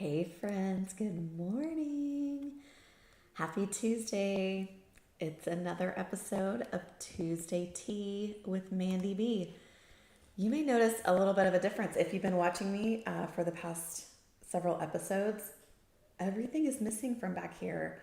Hey friends, good morning. Happy Tuesday. It's another episode of Tuesday Tea with Mandy B. You may notice a little bit of a difference if you've been watching me for the past several episodes. Everything is missing from back here.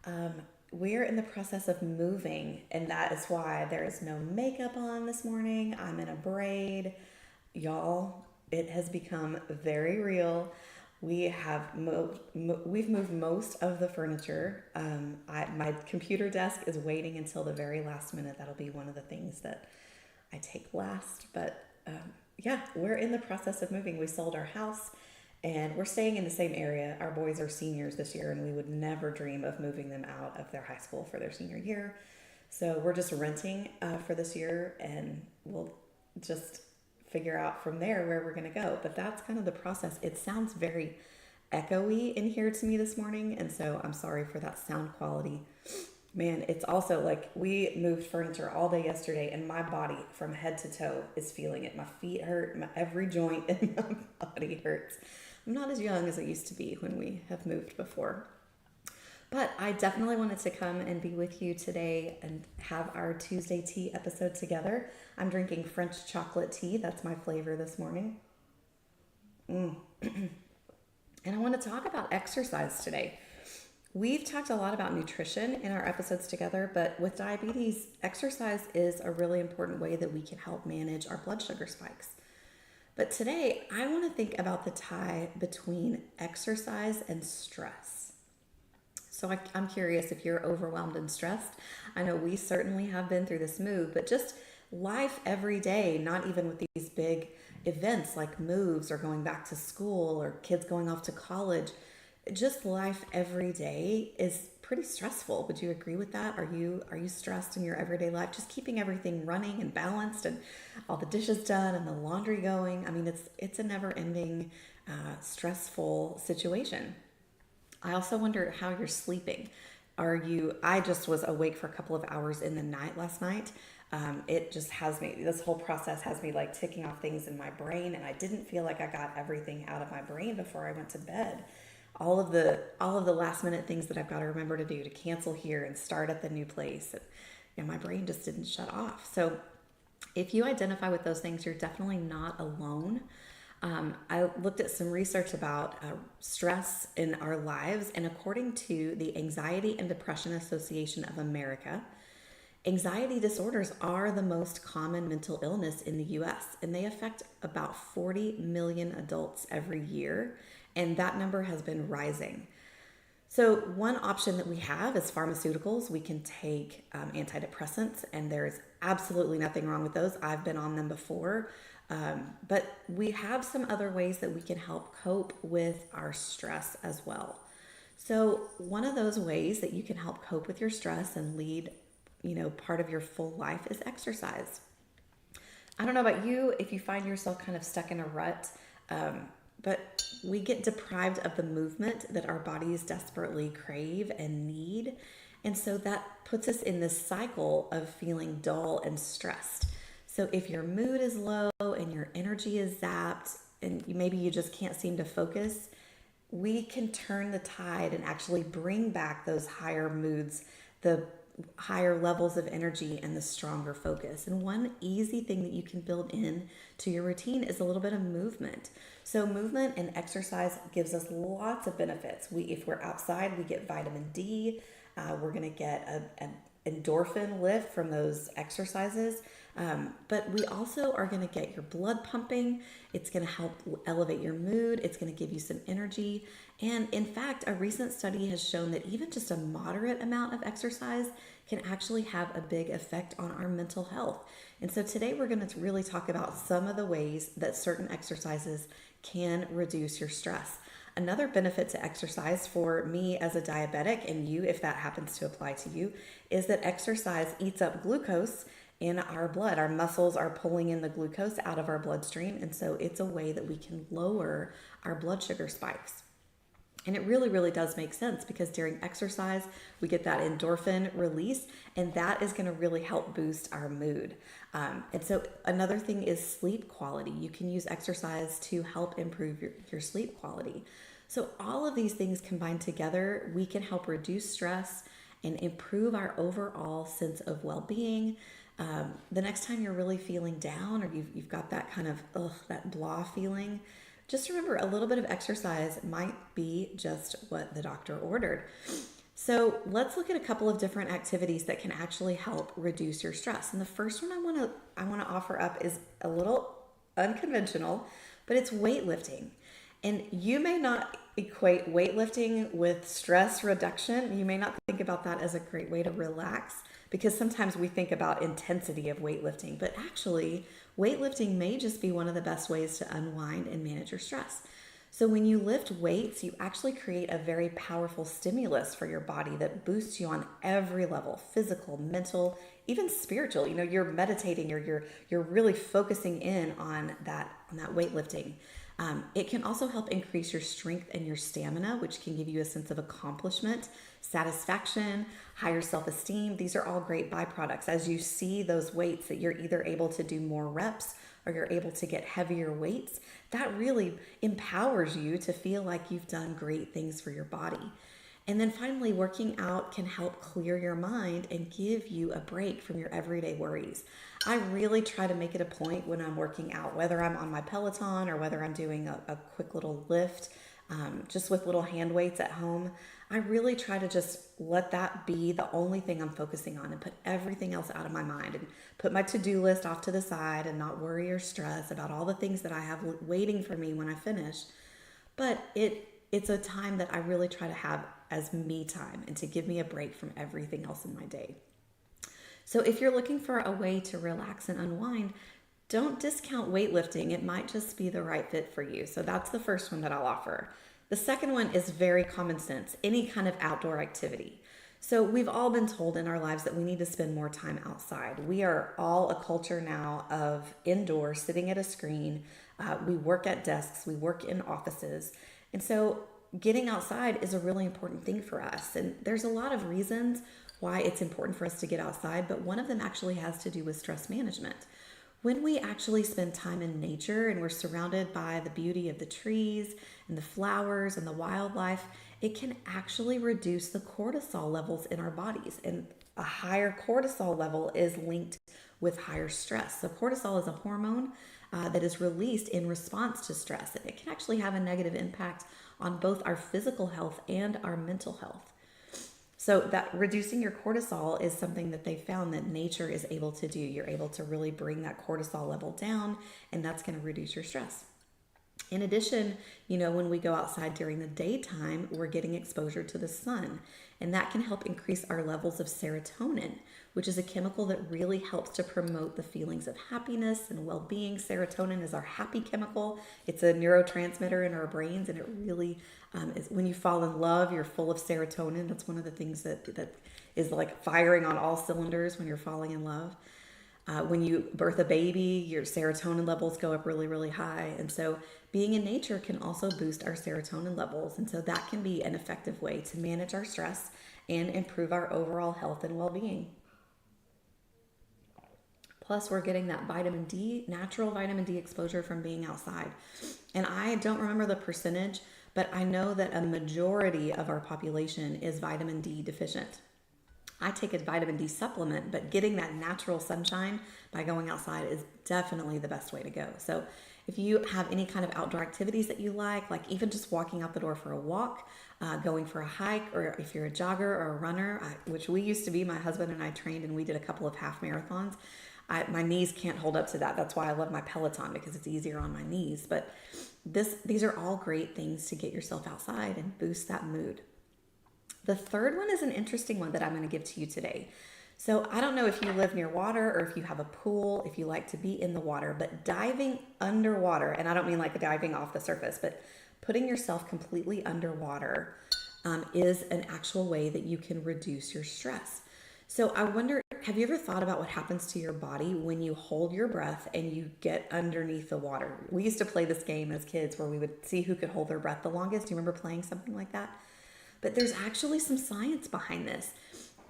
Um, we're in the process of moving, and that is why there is no makeup on this morning. I'm in a braid. Y'all, it has become very real. We've moved most of the furniture. My computer desk is waiting until the very last minute. That'll be one of the things that I take last. But yeah, we're in the process of moving. We sold our house and we're staying in the same area. Our boys are seniors this year, and we would never dream of moving them out of their high school for their senior year. So we're just renting for this year, and we'll just figure out from there where we're going to go. But that's kind of the process. It sounds very echoey in here to me this morning, and so I'm sorry for that sound quality. Man, it's also like we moved furniture all day yesterday, and my body from head to toe is feeling it. My feet hurt, every joint in my body hurts. I'm not as young as I used to be when we have moved before. But I definitely wanted to come and be with you today and have our Tuesday tea episode together. I'm drinking French chocolate tea. That's my flavor this morning. And I want to talk about exercise today. We've talked a lot about nutrition in our episodes together, but with diabetes, exercise is a really important way that we can help manage our blood sugar spikes. But today, I want to think about the tie between exercise and stress. So I'm curious if you're overwhelmed and stressed. I know we certainly have been through this move, but just life every day, not even with these big events like moves or going back to school or kids going off to college, just life every day is pretty stressful. Would you agree with that? Are you stressed in your everyday life? Just keeping everything running and balanced and all the dishes done and the laundry going. I mean, it's a never-ending stressful situation. I also wonder how you're sleeping. I just was awake for a couple of hours in the night last night. It just has me, this whole process has me like ticking off things in my brain, and I didn't feel like I got everything out of my brain before I went to bed. All of the last minute things that I've got to remember to do to cancel here and start at the new place. And my brain just didn't shut off. So if you identify with those things, you're definitely not alone. I looked at some research about stress in our lives, and according to the Anxiety and Depression Association of America, anxiety disorders are the most common mental illness in the US, and they affect about 40 million adults every year, and that number has been rising. So one option that we have is pharmaceuticals. We can take antidepressants, and there's absolutely nothing wrong with those. I've been on them before. But we have some other ways that we can help cope with our stress as well. So one of those ways that you can help cope with your stress and lead, part of your full life is exercise. I don't know about you if you find yourself kind of stuck in a rut, but we get deprived of the movement that our bodies desperately crave and need. And so that puts us in this cycle of feeling dull and stressed. So if your mood is low and your energy is zapped and maybe you just can't seem to focus, we can turn the tide and actually bring back those higher moods, the higher levels of energy and the stronger focus. And one easy thing that you can build in to your routine is a little bit of movement. So movement and exercise gives us lots of benefits. If we're outside, we get vitamin D. We're going to get an endorphin lift from those exercises. But we also are going to get your blood pumping. It's going to help elevate your mood. It's going to give you some energy. And in fact, a recent study has shown that even just a moderate amount of exercise can actually have a big effect on our mental health. And so today we're going to really talk about some of the ways that certain exercises can reduce your stress. Another benefit to exercise for me as a diabetic, and you, if that happens to apply to you, is that exercise eats up glucose in our blood. Our muscles are pulling in the glucose out of our bloodstream, and so it's a way that we can lower our blood sugar spikes. And it really, really does make sense because during exercise, we get that endorphin release, and that is going to really help boost our mood. And so another thing is sleep quality. You can use exercise to help improve your sleep quality. So all of these things combined together, we can help reduce stress and improve our overall sense of well-being. The next time you're really feeling down or you've got that kind of that blah feeling, just remember a little bit of exercise might be just what the doctor ordered. So let's look at a couple of different activities that can actually help reduce your stress. And the first one I want to offer up is a little unconventional, but it's weightlifting. And you may not equate weightlifting with stress reduction. You may not think about that as a great way to relax because sometimes we think about intensity of weightlifting, but actually weightlifting may just be one of the best ways to unwind and manage your stress. So when you lift weights, you actually create a very powerful stimulus for your body that boosts you on every level, physical, mental, even spiritual. You're meditating or you're really focusing in on that weightlifting. It can also help increase your strength and your stamina, which can give you a sense of accomplishment, satisfaction, higher self-esteem. These are all great byproducts. As you see those weights that you're either able to do more reps or you're able to get heavier weights, that really empowers you to feel like you've done great things for your body. And then finally, working out can help clear your mind and give you a break from your everyday worries. I really try to make it a point when I'm working out, whether I'm on my Peloton or whether I'm doing a quick little lift, just with little hand weights at home. I really try to just let that be the only thing I'm focusing on and put everything else out of my mind and put my to-do list off to the side and not worry or stress about all the things that I have waiting for me when I finish. But it's a time that I really try to have as me time and to give me a break from everything else in my day. So if you're looking for a way to relax and unwind, don't discount weightlifting. It might just be the right fit for you. So that's the first one that I'll offer. The second one is very common sense, any kind of outdoor activity. So we've all been told in our lives that we need to spend more time outside. We are all a culture now of indoors, sitting at a screen. We work at desks, we work in offices. And so getting outside is a really important thing for us. And there's a lot of reasons why it's important for us to get outside, but one of them actually has to do with stress management. When we actually spend time in nature and we're surrounded by the beauty of the trees and the flowers and the wildlife, it can actually reduce the cortisol levels in our bodies. And a higher cortisol level is linked with higher stress. So cortisol is a hormone that is released in response to stress. And it can actually have a negative impact on both our physical health and our mental health. So that reducing your cortisol is something that they found that nature is able to do. You're able to really bring that cortisol level down, and that's going to reduce your stress. In addition, when we go outside during the daytime, we're getting exposure to the sun, and that can help increase our levels of serotonin, which is a chemical that really helps to promote the feelings of happiness and well-being. Serotonin is our happy chemical. It's a neurotransmitter in our brains, and it really is when you fall in love, you're full of serotonin. That's one of the things that is like firing on all cylinders when you're falling in love. When you birth a baby, your serotonin levels go up really, really high. And so being in nature can also boost our serotonin levels. And so that can be an effective way to manage our stress and improve our overall health and well-being. Plus, we're getting that vitamin D, natural vitamin D exposure from being outside. And I don't remember the percentage, but I know that a majority of our population is vitamin D deficient. I take a vitamin D supplement, but getting that natural sunshine by going outside is definitely the best way to go. So if you have any kind of outdoor activities that you like even just walking out the door for a walk, going for a hike, or if you're a jogger or a runner, which we used to be, my husband and I trained and we did a couple of half marathons. My knees can't hold up to that. That's why I love my Peloton, because it's easier on my knees. But these are all great things to get yourself outside and boost that mood. The third one is an interesting one that I'm going to give to you today. So I don't know if you live near water or if you have a pool, if you like to be in the water, but diving underwater, and I don't mean like diving off the surface, but putting yourself completely underwater is an actual way that you can reduce your stress. So I wonder, have you ever thought about what happens to your body when you hold your breath and you get underneath the water? We used to play this game as kids where we would see who could hold their breath the longest. Do you remember playing something like that? But there's actually some science behind this.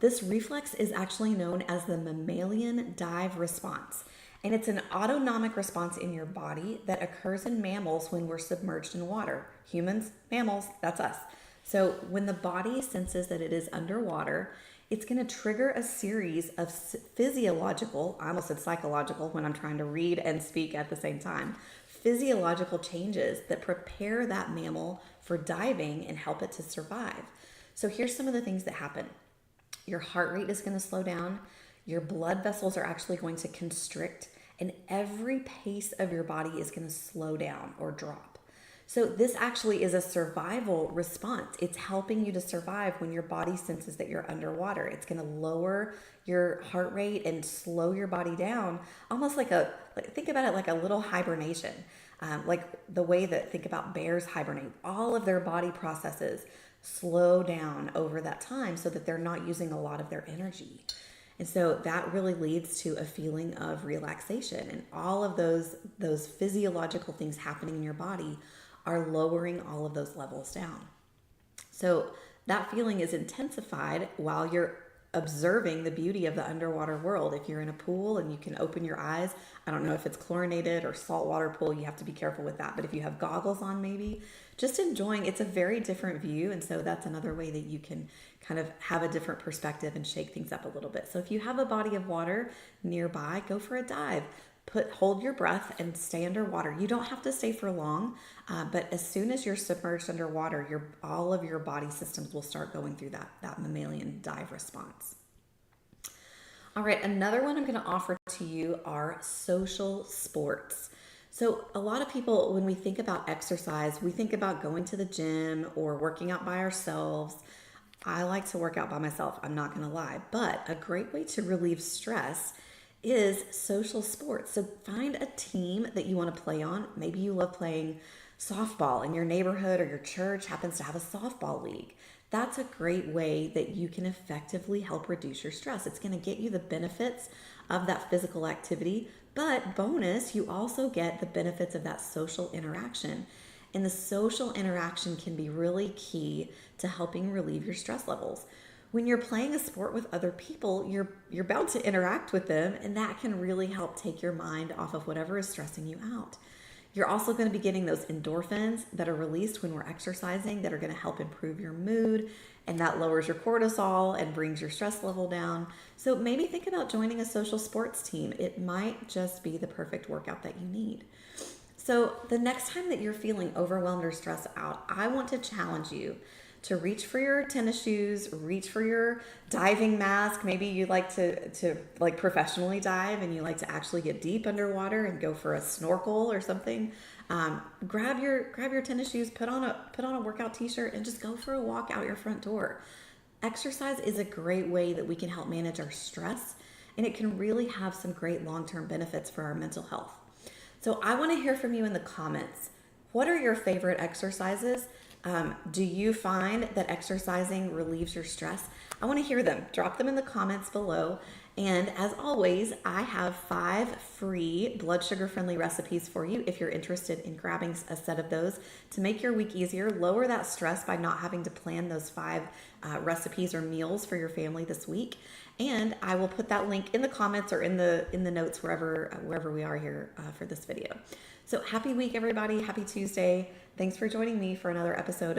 This reflex is actually known as the mammalian dive response. And it's an autonomic response in your body that occurs in mammals when we're submerged in water. Humans, mammals, that's us. So when the body senses that it is underwater, it's going to trigger a series of physiological, I almost said psychological when I'm trying to read and speak at the same time, physiological changes that prepare that mammal for diving and help it to survive. So here's some of the things that happen. Your heart rate is going to slow down. Your blood vessels are actually going to constrict, and every pace of your body is going to slow down or drop. So this actually is a survival response. It's helping you to survive when your body senses that you're underwater. It's going to lower your heart rate and slow your body down, almost think about it like a little hibernation. Like the way that, think about bears hibernate. All of their body processes slow down over that time so that they're not using a lot of their energy. And so that really leads to a feeling of relaxation, and all of those physiological things happening in your body are lowering all of those levels down. So that feeling is intensified while you're observing the beauty of the underwater world. If you're in a pool and you can open your eyes, I don't know if it's chlorinated or saltwater pool, you have to be careful with that. But if you have goggles on, maybe just enjoying, it's a very different view. And so that's another way that you can kind of have a different perspective and shake things up a little bit. So if you have a body of water nearby, go for a dive. Hold your breath and stay underwater. You don't have to stay for long, but as soon as you're submerged underwater, all of your body systems will start going through that mammalian dive response. All right, another one I'm going to offer to you are social sports. So a lot of people, when we think about exercise, we think about going to the gym or working out by ourselves. I like to work out by myself, I'm not going to lie, but a great way to relieve stress is social sports. So find a team that you want to play on. Maybe you love playing softball and your neighborhood or your church happens to have a softball league. That's a great way that you can effectively help reduce your stress. It's going to get you the benefits of that physical activity, but bonus, you also get the benefits of that social interaction. And the social interaction can be really key to helping relieve your stress levels. When you're playing a sport with other people, you're bound to interact with them, and that can really help take your mind off of whatever is stressing you out. You're also going to be getting those endorphins that are released when we're exercising that are going to help improve your mood, and that lowers your cortisol and brings your stress level down. So maybe think about joining a social sports team. It might just be the perfect workout that you need. So the next time that you're feeling overwhelmed or stressed out, I want to challenge you to reach for your tennis shoes, reach for your diving mask. Maybe you like to like professionally dive and you like to actually get deep underwater and go for a snorkel or something. Grab your tennis shoes, put on a workout t-shirt, and just go for a walk out your front door. Exercise is a great way that we can help manage our stress, and it can really have some great long-term benefits for our mental health. So I want to hear from you in the comments. What are your favorite exercises? Do you find that exercising relieves your stress? I want to hear them. Drop them in the comments below. And as always, I have 5 free blood sugar friendly recipes for you if you're interested in grabbing a set of those to make your week easier, lower that stress by not having to plan those 5 recipes or meals for your family this week. And I will put that link in the comments or in the notes wherever we are here for this video. So happy week, everybody. Happy Tuesday. Thanks for joining me for another episode of